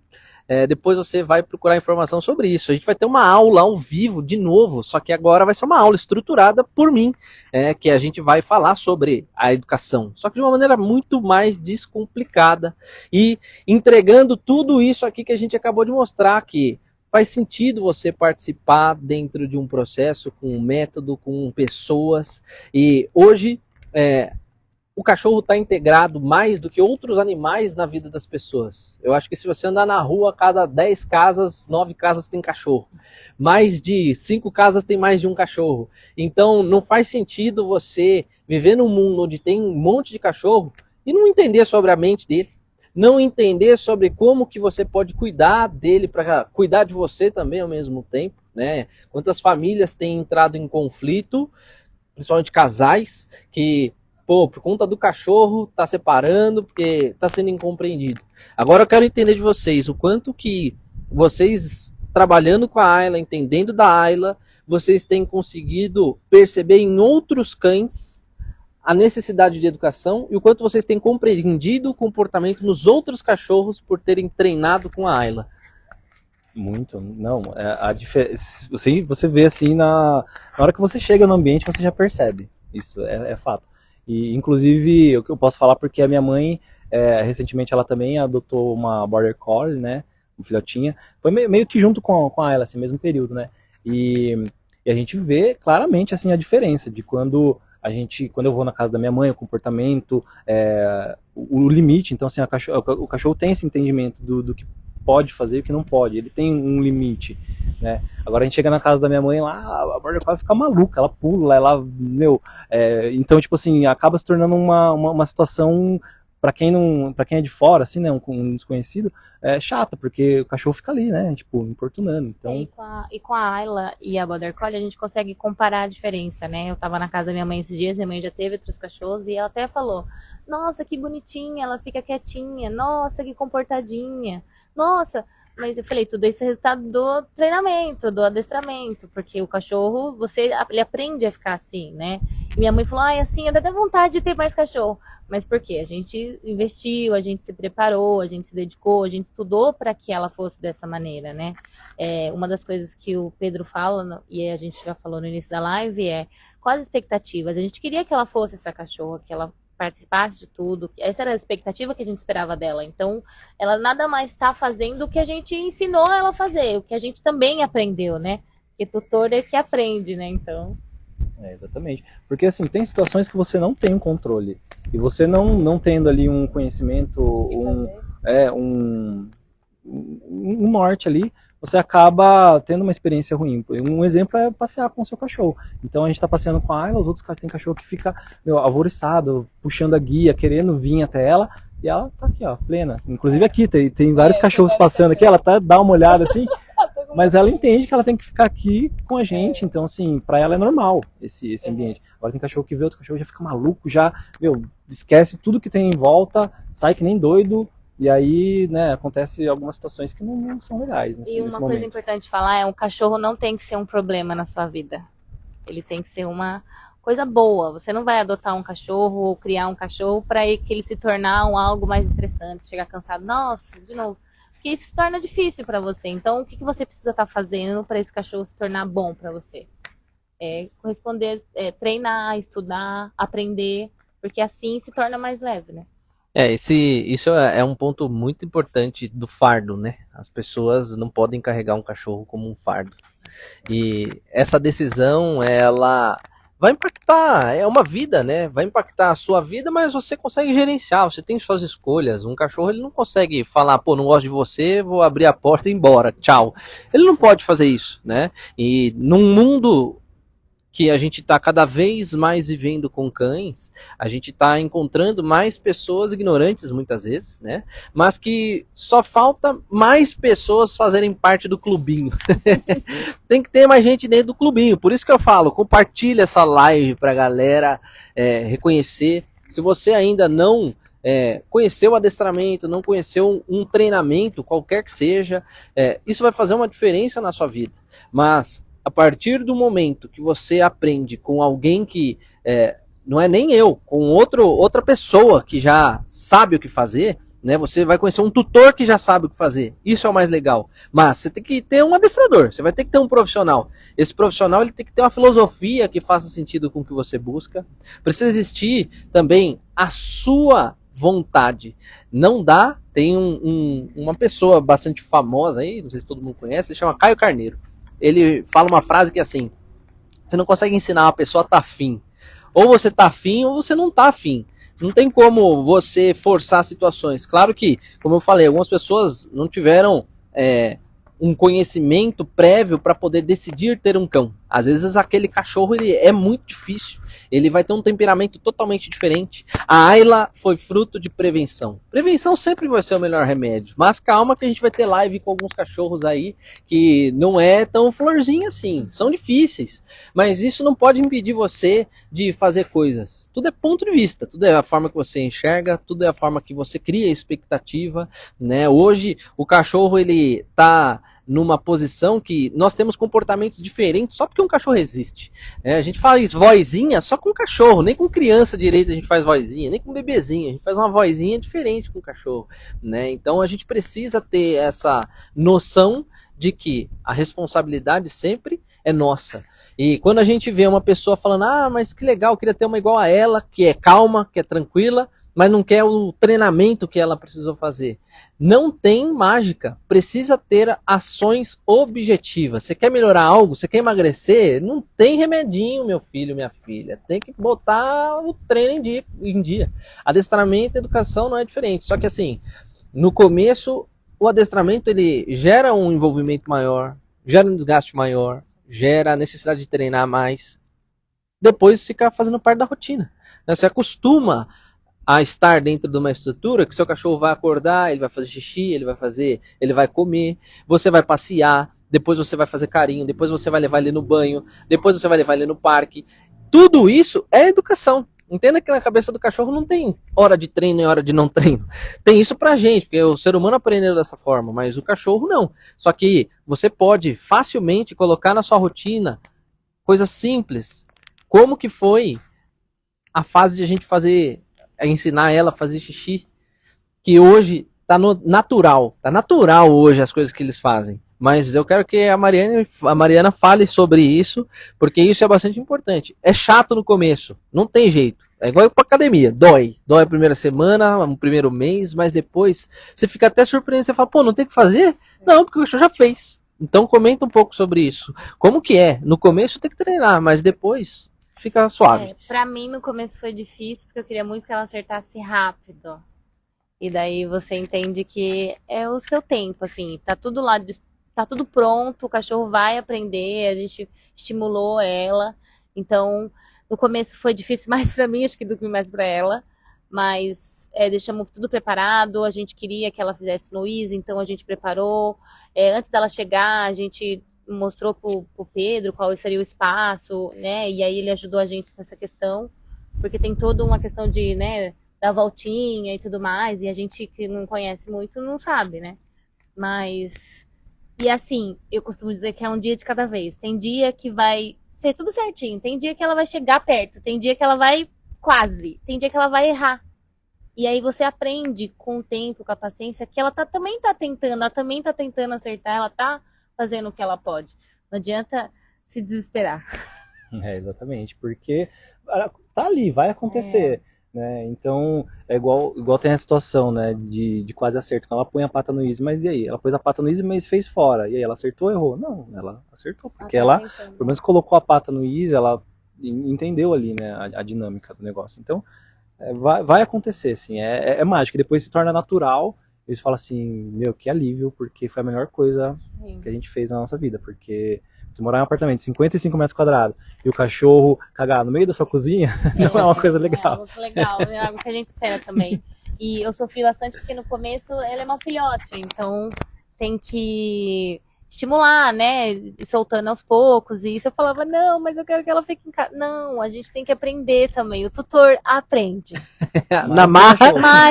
depois você vai procurar informação sobre isso. A gente vai ter uma aula ao vivo de novo, só que agora vai ser uma aula estruturada por mim, que a gente vai falar sobre a educação, só que de uma maneira muito mais descomplicada e entregando tudo isso aqui que a gente acabou de mostrar, que faz sentido você participar dentro de um processo com um método, com pessoas, e hoje o cachorro está integrado mais do que outros animais na vida das pessoas. Eu acho que se você andar na rua, cada 10 casas, 9 casas tem cachorro. Mais de 5 casas tem mais de um cachorro. Então não faz sentido você viver num mundo onde tem um monte de cachorro e não entender sobre a mente dele. Não entender sobre como que você pode cuidar dele para cuidar de você também ao mesmo tempo, né? Quantas famílias têm entrado em conflito, principalmente casais, que por conta do cachorro, tá separando, porque tá sendo incompreendido. Agora eu quero entender de vocês, o quanto que vocês, trabalhando com a Ayla, entendendo da Ayla, vocês têm conseguido perceber em outros cães a necessidade de educação e o quanto vocês têm compreendido o comportamento nos outros cachorros por terem treinado com a Ayla. Muito, não, você vê assim, na hora que você chega no ambiente, você já percebe, isso é fato. E, inclusive, o que eu posso falar porque a minha mãe, recentemente, ela também adotou uma Border Collie, né? Uma filhotinha. Foi meio que junto com a ela, assim, mesmo período, né? E a gente vê claramente, assim, a diferença de quando eu vou na casa da minha mãe, o comportamento, o limite. Então, assim, o cachorro tem esse entendimento do que pode fazer e o que não pode. Ele tem um limite, né? Agora a gente chega na casa da minha mãe lá, a Border Collie fica maluca, ela pula, então, tipo assim, acaba se tornando uma situação para quem é de fora, assim, né, um desconhecido, chata, porque o cachorro fica ali, né, tipo, importunando. Então... E com a Ayla e a Border Collie, a gente consegue comparar a diferença, né? Eu tava na casa da minha mãe esses dias, minha mãe já teve outros cachorros, e ela até falou, nossa, que bonitinha, ela fica quietinha, nossa, que comportadinha, nossa... Mas eu falei, tudo isso é resultado do treinamento, do adestramento, porque o cachorro, ele aprende a ficar assim, né? E minha mãe falou, ai, assim, eu dá até vontade de ter mais cachorro. Mas por quê? A gente investiu, a gente se preparou, a gente se dedicou, a gente estudou para que ela fosse dessa maneira, né? Uma das coisas que o Pedro fala, e a gente já falou no início da live, quais as expectativas? A gente queria que ela fosse essa cachorra, que ela participasse de tudo. Essa era a expectativa que a gente esperava dela. Então, ela nada mais está fazendo o que a gente ensinou ela a fazer, o que a gente também aprendeu, né? Porque tutor é que aprende, né? Então... exatamente. Porque, assim, tem situações que você não tem um controle. E você não tendo ali um conhecimento, um norte ali, você acaba tendo uma experiência ruim. Um exemplo é passear com o seu cachorro. Então a gente está passeando com a Ayla, os outros tem cachorro que fica alvoriçado, puxando a guia, querendo vir até ela, e ela tá aqui, ó, plena. Inclusive aqui, tem vários cachorros passando aqui, ela dá uma olhada assim, mas ela entende que ela tem que ficar aqui com a gente, então assim, pra ela é normal esse ambiente. Agora tem cachorro que vê outro cachorro, já fica maluco, já, esquece tudo que tem em volta, sai que nem doido. E aí, né, acontece algumas situações que não são legais E uma coisa importante falar um cachorro não tem que ser um problema na sua vida. Ele tem que ser uma coisa boa. Você não vai adotar um cachorro ou criar um cachorro para que ele se tornar algo mais estressante, chegar cansado, nossa, de novo. Porque isso se torna difícil para você. Então, o que você precisa estar fazendo para esse cachorro se tornar bom para você? Corresponder, treinar, estudar, aprender, porque assim se torna mais leve, né? Isso é um ponto muito importante do fardo, né? As pessoas não podem carregar um cachorro como um fardo. E essa decisão, ela vai impactar, é uma vida, né? Vai impactar a sua vida, mas você consegue gerenciar, você tem suas escolhas. Um cachorro, ele não consegue falar, pô, não gosto de você, vou abrir a porta e ir embora, tchau. Ele não pode fazer isso, né? E num mundo que a gente está cada vez mais vivendo com cães, a gente está encontrando mais pessoas ignorantes muitas vezes, né? Mas que só falta mais pessoas fazerem parte do clubinho. Tem que ter mais gente dentro do clubinho. Por isso que eu falo, compartilha essa live para a galera reconhecer. Se você ainda não conheceu o adestramento, não conheceu um treinamento, qualquer que seja, isso vai fazer uma diferença na sua vida. Mas a partir do momento que você aprende com alguém que não é nem eu, com outra pessoa que já sabe o que fazer, né? Você vai conhecer um tutor que já sabe o que fazer. Isso é o mais legal. Mas você tem que ter um adestrador, você vai ter que ter um profissional. Esse profissional, ele tem que ter uma filosofia que faça sentido com o que você busca. Precisa existir também a sua vontade. Não dá, tem uma pessoa bastante famosa aí, não sei se todo mundo conhece, ele chama Caio Carneiro. Ele fala uma frase que é assim: você não consegue ensinar uma pessoa a estar afim. Ou você está afim ou você não está afim. Não tem como você forçar situações. Claro que, como eu falei, algumas pessoas não tiveram um conhecimento prévio para poder decidir ter um cão. Às vezes aquele cachorro ele é muito difícil. Ele vai ter um temperamento totalmente diferente. A Ayla foi fruto de prevenção. Prevenção sempre vai ser o melhor remédio. Mas calma que a gente vai ter live com alguns cachorros aí que não é tão florzinha assim. São difíceis. Mas isso não pode impedir você de fazer coisas. Tudo é ponto de vista. Tudo é a forma que você enxerga. Tudo é a forma que você cria expectativa, né? Hoje o cachorro ele tá numa posição que nós temos comportamentos diferentes só porque um cachorro existe. A gente faz vozinha só com cachorro, nem com criança direito a gente faz vozinha, nem com bebezinho, a gente faz uma vozinha diferente com o cachorro, né? Então a gente precisa ter essa noção de que a responsabilidade sempre é nossa. E quando a gente vê uma pessoa falando, mas que legal, eu queria ter uma igual a ela, que é calma, que é tranquila, mas não quer o treinamento que ela precisou fazer. Não tem mágica, precisa ter ações objetivas. Você quer melhorar algo? Você quer emagrecer? Não tem remedinho, meu filho, minha filha. Tem que botar o treino em dia. Adestramento e educação não é diferente. Só que assim, no começo, o adestramento ele gera um envolvimento maior, gera um desgaste maior, gera a necessidade de treinar mais. Depois fica fazendo parte da rotina. Você acostuma a estar dentro de uma estrutura que seu cachorro vai acordar, ele vai fazer xixi, ele vai comer, você vai passear, depois você vai fazer carinho, depois você vai levar ele no banho, depois você vai levar ele no parque. Tudo isso é educação. Entenda que na cabeça do cachorro não tem hora de treino e hora de não treino. Tem isso pra gente, porque o ser humano aprendeu dessa forma, mas o cachorro não. Só que você pode facilmente colocar na sua rotina coisas simples. Como que foi a fase de a gente ensinar ela a fazer xixi, que hoje tá natural hoje as coisas que eles fazem. Mas eu quero que a Mariana fale sobre isso, porque isso é bastante importante. É chato no começo, não tem jeito. É igual para academia, dói a primeira semana, o primeiro mês, mas depois você fica até surpreendido, você fala, pô, não tem o que fazer? Não, porque o cachorro já fez. Então comenta um pouco sobre isso. Como que é? No começo tem que treinar, mas depois fica suave. Pra mim no começo foi difícil, porque eu queria muito que ela acertasse rápido. E daí você entende que é o seu tempo, assim, tá tudo lá, tá tudo pronto, o cachorro vai aprender, a gente estimulou ela. Então, no começo foi difícil mais pra mim, acho que do que mais pra ela. Mas deixamos tudo preparado, a gente queria que ela fizesse no Easy, então a gente preparou. Antes dela chegar, a gente mostrou pro Pedro qual seria o espaço, né? E aí ele ajudou a gente nessa questão, porque tem toda uma questão de, né, da voltinha e tudo mais, e a gente que não conhece muito não sabe, né? Mas, e assim, eu costumo dizer que é um dia de cada vez. Tem dia que vai ser tudo certinho, tem dia que ela vai chegar perto, tem dia que ela vai quase, tem dia que ela vai errar. E aí você aprende com o tempo, com a paciência, que ela também tá tentando acertar, ela tá fazendo o que ela pode. Não adianta se desesperar. Exatamente, porque tá ali, vai acontecer. Né? Então, é igual tem a situação, né, de quase acerto. Ela põe a pata no Easy, mas e aí? Ela pôs a pata no Easy, mas fez fora. E aí, ela acertou ou errou? Não, ela acertou, porque ela pelo menos colocou a pata no Easy, ela entendeu ali, né, a dinâmica do negócio. Então, vai acontecer, assim, é mágico. Depois se torna natural, eles falam assim, meu, que alívio, porque foi a melhor coisa que a gente fez na nossa vida, porque se morar em um apartamento de 55 metros quadrados e o cachorro cagar no meio da sua cozinha, não é uma coisa legal. É algo legal, é algo que a gente espera também. E eu sofri bastante porque no começo ela é uma filhote, então tem que estimular, né, soltando aos poucos, e isso eu falava, não, mas eu quero que ela fique em casa. Não, a gente tem que aprender também, o tutor aprende. Na marra,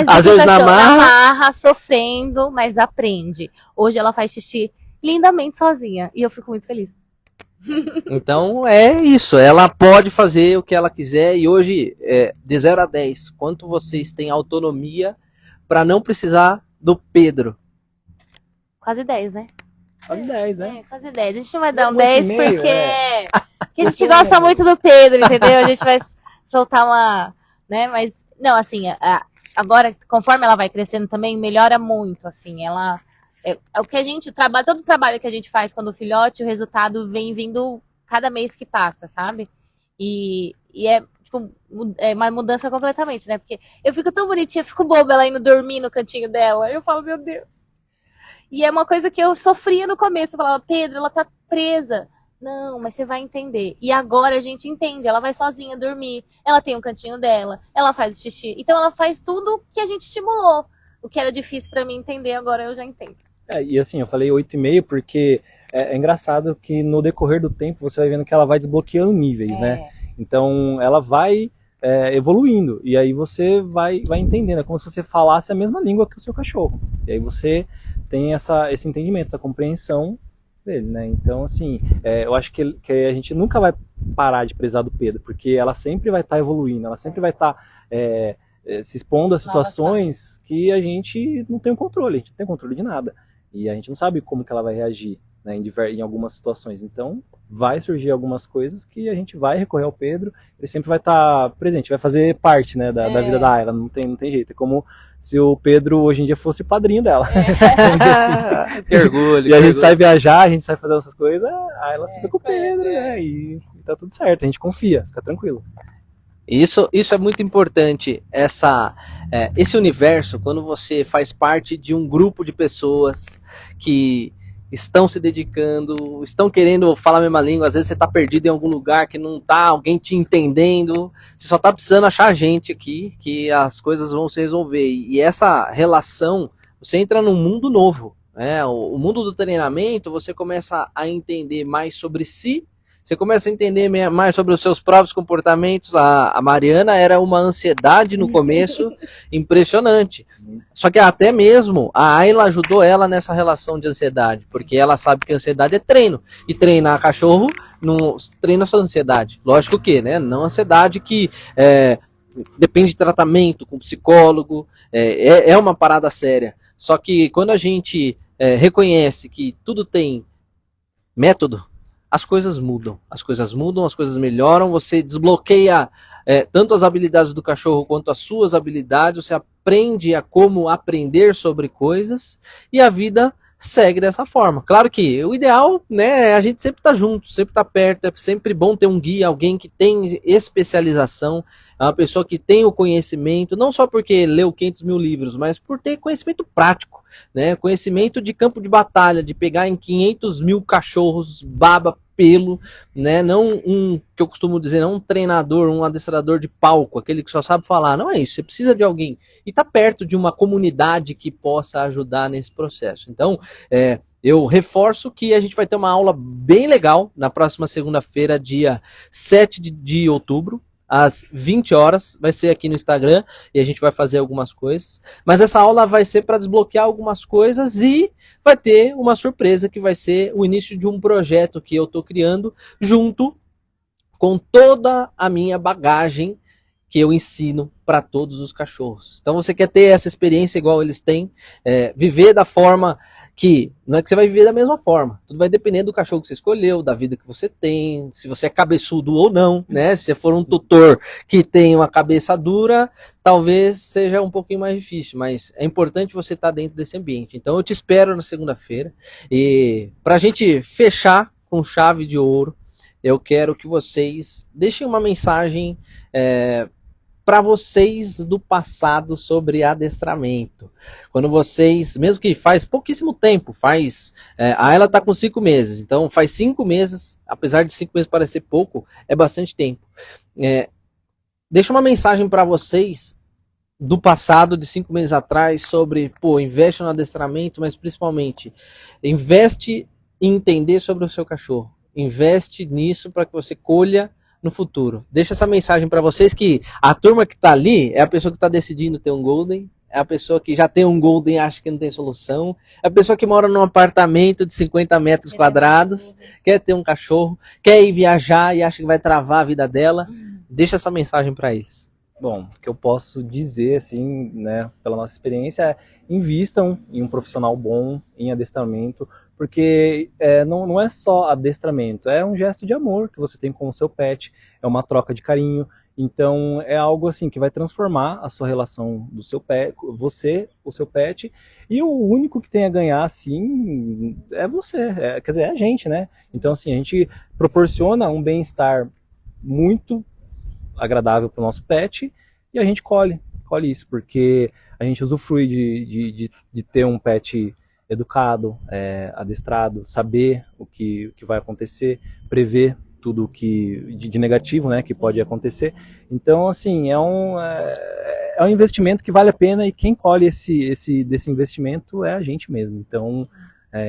às vezes na marra, sofrendo, mas aprende. Hoje ela faz xixi lindamente sozinha, e eu fico muito feliz. Então é isso, ela pode fazer o que ela quiser, e hoje, de 0 a 10, quanto vocês têm autonomia para não precisar do Pedro? Quase 10, né? Quase 10, né? Quase 10. A gente não vai dar um 10 porque a gente gosta muito do Pedro, entendeu? A gente vai soltar uma, né? Mas, não, assim, agora, conforme ela vai crescendo também, melhora muito, assim, ela... É o que a gente trabalha, todo o trabalho que a gente faz quando o filhote, o resultado vem vindo cada mês que passa, sabe? E é, tipo, é uma mudança completamente, né? Porque eu fico tão bonitinha, fico boba ela indo dormir no cantinho dela. Eu falo, meu Deus. E é uma coisa que eu sofria no começo. Eu falava, Pedro, ela tá presa. Não, mas você vai entender. E agora a gente entende. Ela vai sozinha dormir. Ela tem um cantinho dela. Ela faz xixi. Então ela faz tudo que a gente estimulou. O que era difícil pra mim entender, agora eu já entendo. E assim, eu falei 8,5 porque é engraçado que no decorrer do tempo você vai vendo que ela vai desbloqueando níveis, né? Então ela vai evoluindo, e aí você vai entendendo, é como se você falasse a mesma língua que o seu cachorro. E aí você tem esse entendimento, essa compreensão dele, né? Então, assim, eu acho que a gente nunca vai parar de prezar do Pedro, porque ela sempre vai estar evoluindo, ela sempre vai estar se expondo a situações que a gente não tem o controle, a gente não tem controle de nada. E a gente não sabe como que ela vai reagir. né, em algumas situações. Então, vai surgir algumas coisas que a gente vai recorrer ao Pedro, ele sempre vai estar presente, vai fazer parte, né, da vida da Ayla, não tem jeito. É como se o Pedro hoje em dia fosse o padrinho dela. Assim. Que orgulho. E a gente sai viajar, a gente sai fazendo essas coisas, a Ayla fica com o Pedro, né, e tá tudo certo, a gente confia, fica tranquilo. Isso é muito importante, esse universo, quando você faz parte de um grupo de pessoas que estão se dedicando, estão querendo falar a mesma língua, às vezes você está perdido em algum lugar que não está alguém te entendendo, você só está precisando achar a gente aqui, que as coisas vão se resolver. E essa relação, você entra num mundo novo, né? O mundo do treinamento, você começa a entender mais sobre si, você começa a entender mais sobre os seus próprios comportamentos. A Mariana era uma ansiedade no começo impressionante. Só que até mesmo a Ayla ajudou ela nessa relação de ansiedade, porque ela sabe que a ansiedade é treino. E treinar cachorro não treina sua ansiedade. Lógico que, né? Não ansiedade que depende de tratamento com psicólogo, é uma parada séria. Só que quando a gente reconhece que tudo tem método, as coisas mudam, as coisas melhoram, você desbloqueia tanto as habilidades do cachorro quanto as suas habilidades, você aprende a como aprender sobre coisas e a vida segue dessa forma. Claro que o ideal, né, é a gente sempre estar junto, sempre estar perto, é sempre bom ter um guia, alguém que tem especialização, é uma pessoa que tem o conhecimento, não só porque leu 500 mil livros, mas por ter conhecimento prático, né? Conhecimento de campo de batalha, de pegar em 500 mil cachorros, baba, pelo, né? Não que eu costumo dizer, não um treinador, um adestrador de palco, aquele que só sabe falar. Não é isso, você precisa de alguém e tá perto de uma comunidade que possa ajudar nesse processo. Então, eu reforço que a gente vai ter uma aula bem legal na próxima segunda-feira, dia 7 de outubro, às 20 horas, vai ser aqui no Instagram e a gente vai fazer algumas coisas, mas essa aula vai ser para desbloquear algumas coisas e vai ter uma surpresa que vai ser o início de um projeto que eu estou criando junto com toda a minha bagagem que eu ensino para todos os cachorros. Então você quer ter essa experiência igual eles têm, viver da forma que, não é que você vai viver da mesma forma, tudo vai depender do cachorro que você escolheu, da vida que você tem, se você é cabeçudo ou não, né? Se você for um tutor que tem uma cabeça dura, talvez seja um pouquinho mais difícil, mas é importante você estar dentro desse ambiente. Então eu te espero na segunda-feira, e para a gente fechar com chave de ouro, eu quero que vocês deixem uma mensagem para vocês do passado sobre adestramento. Quando vocês, mesmo que faz pouquíssimo tempo, a Ayla está com 5 meses, então faz 5 meses, apesar de 5 meses parecer pouco, é bastante tempo. Deixa uma mensagem para vocês do passado, de 5 meses atrás, sobre, investe no adestramento, mas principalmente, investe em entender sobre o seu cachorro. Investe nisso para que você colha no futuro. Deixa essa mensagem para vocês que a turma que está ali é a pessoa que está decidindo ter um Golden, é a pessoa que já tem um Golden e acha que não tem solução, é a pessoa que mora num apartamento de 50 metros quadrados, quer ter um cachorro, quer ir viajar e acha que vai travar a vida dela. Deixa essa mensagem para eles. Bom, o que eu posso dizer, assim, né, pela nossa experiência, é invistam em um profissional bom em adestramento, porque não é só adestramento, é um gesto de amor que você tem com o seu pet, é uma troca de carinho, então é algo assim que vai transformar a sua relação do seu pet, você, o seu pet, e o único que tem a ganhar, assim, é você, quer dizer, é a gente, né? Então, assim, a gente proporciona um bem-estar muito agradável para o nosso pet e a gente colhe isso, porque a gente usufrui de ter um pet educado, adestrado, saber o que vai acontecer, prever tudo que de negativo, né, que pode acontecer. Então, assim, é um investimento que vale a pena e quem colhe desse investimento é a gente mesmo. Então,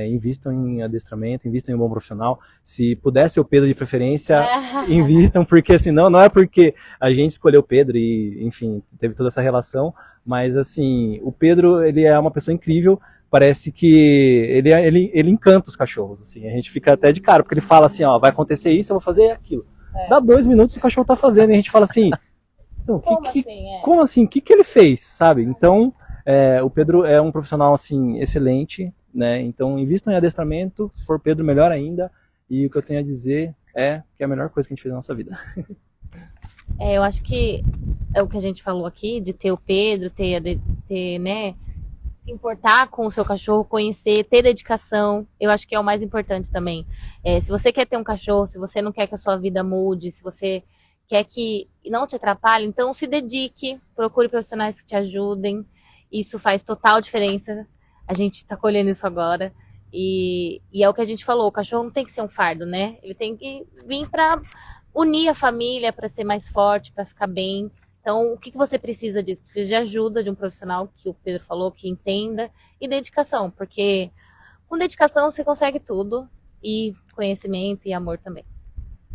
invistam em adestramento, invistam em um bom profissional. Se pudesse o Pedro de preferência, invistam, porque assim, não é porque a gente escolheu o Pedro e, enfim, teve toda essa relação, mas assim, o Pedro, ele é uma pessoa incrível, parece que ele encanta os cachorros, assim, a gente fica até de cara, porque ele fala assim, ó, vai acontecer isso, eu vou fazer aquilo. Dá 2 minutos o cachorro tá fazendo, e a gente fala assim, então, como assim? O que ele fez, sabe? Então, o Pedro é um profissional, assim, excelente, né? Então invistam em adestramento, se for Pedro, melhor ainda. E o que eu tenho a dizer é que é a melhor coisa que a gente fez na nossa vida. Eu acho que é o que a gente falou aqui, de ter o Pedro, né, se importar com o seu cachorro, conhecer, ter dedicação, eu acho que é o mais importante também. Se você quer ter um cachorro, se você não quer que a sua vida mude, se você quer que não te atrapalhe, então se dedique, procure profissionais que te ajudem, isso faz total diferença, a gente está colhendo isso agora, e é o que a gente falou, o cachorro não tem que ser um fardo, né? Ele tem que vir para unir a família, para ser mais forte, para ficar bem. Então, o que você precisa disso? Precisa de ajuda de um profissional, que o Pedro falou, que entenda, e dedicação, porque com dedicação você consegue tudo, e conhecimento e amor também.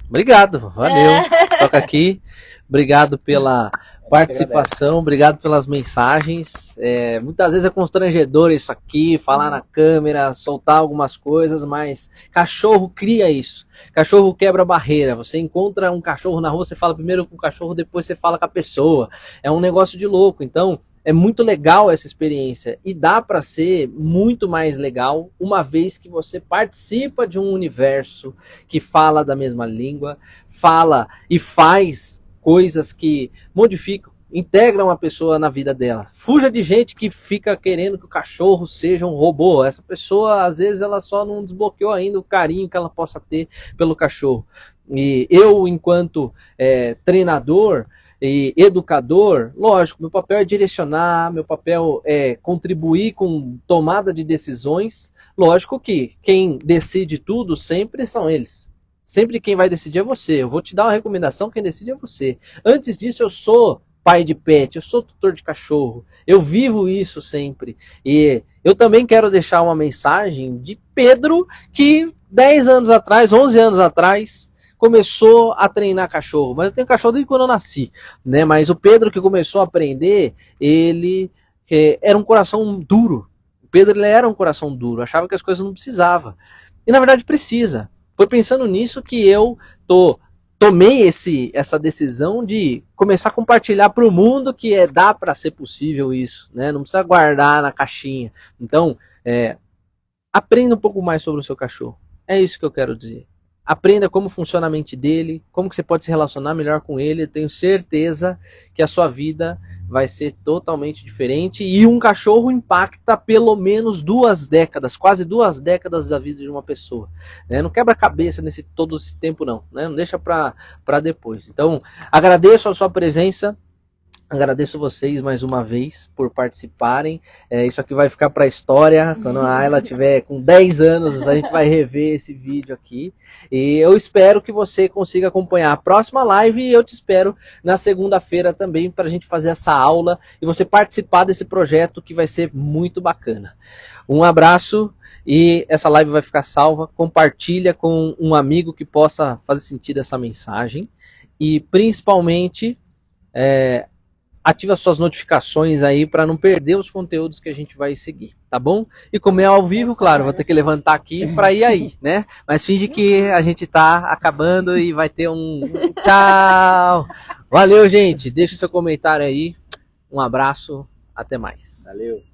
Obrigado, valeu. Toca aqui. Obrigado pela participação, obrigado pelas mensagens. Muitas vezes é constrangedor isso aqui, falar na câmera, soltar algumas coisas, mas cachorro cria isso. Cachorro quebra barreira. Você encontra um cachorro na rua, você fala primeiro com o cachorro, depois você fala com a pessoa. É um negócio de louco. Então, é muito legal essa experiência e dá para ser muito mais legal uma vez que você participa de um universo que fala da mesma língua, fala e faz coisas que modificam, integram a pessoa na vida dela. Fuja de gente que fica querendo que o cachorro seja um robô. Essa pessoa, às vezes, ela só não desbloqueou ainda o carinho que ela possa ter pelo cachorro. E eu, enquanto treinador e educador, lógico, meu papel é direcionar, meu papel é contribuir com tomada de decisões. Lógico que quem decide tudo sempre são eles. Sempre quem vai decidir é você. Eu vou te dar uma recomendação, quem decide é você. Antes disso, eu sou pai de pet, eu sou tutor de cachorro, eu vivo isso sempre. E eu também quero deixar uma mensagem de Pedro, que 10 anos atrás, 11 anos atrás, começou a treinar cachorro. Mas eu tenho cachorro desde quando eu nasci, né? Mas o Pedro que começou a aprender, ele era um coração duro. O Pedro, ele era um coração duro, achava que as coisas não precisavam. E na verdade precisa. Foi pensando nisso que eu tomei essa decisão de começar a compartilhar para o mundo que dá para ser possível isso, né? Não precisa guardar na caixinha. Então, aprenda um pouco mais sobre o seu cachorro. É isso que eu quero dizer. Aprenda como funciona a mente dele, como que você pode se relacionar melhor com ele. Eu tenho certeza que a sua vida vai ser totalmente diferente. E um cachorro impacta pelo menos 2 décadas, quase 2 décadas da vida de uma pessoa. Não quebra a cabeça todo esse tempo não, né? Não deixa para depois. Então, agradeço a sua presença. Agradeço vocês mais uma vez por participarem. Isso aqui vai ficar para a história. Quando a Ayla tiver com 10 anos, a gente vai rever esse vídeo aqui. E eu espero que você consiga acompanhar a próxima live. E eu te espero na segunda-feira também para a gente fazer essa aula e você participar desse projeto que vai ser muito bacana. Um abraço e essa live vai ficar salva. Compartilha com um amigo que possa fazer sentido essa mensagem. E principalmente... ativa suas notificações aí para não perder os conteúdos que a gente vai seguir, tá bom? E como é ao vivo, claro, vou ter que levantar aqui para ir aí, né? Mas finge que a gente tá acabando e vai ter um tchau. Valeu, gente. Deixa o seu comentário aí. Um abraço. Até mais. Valeu.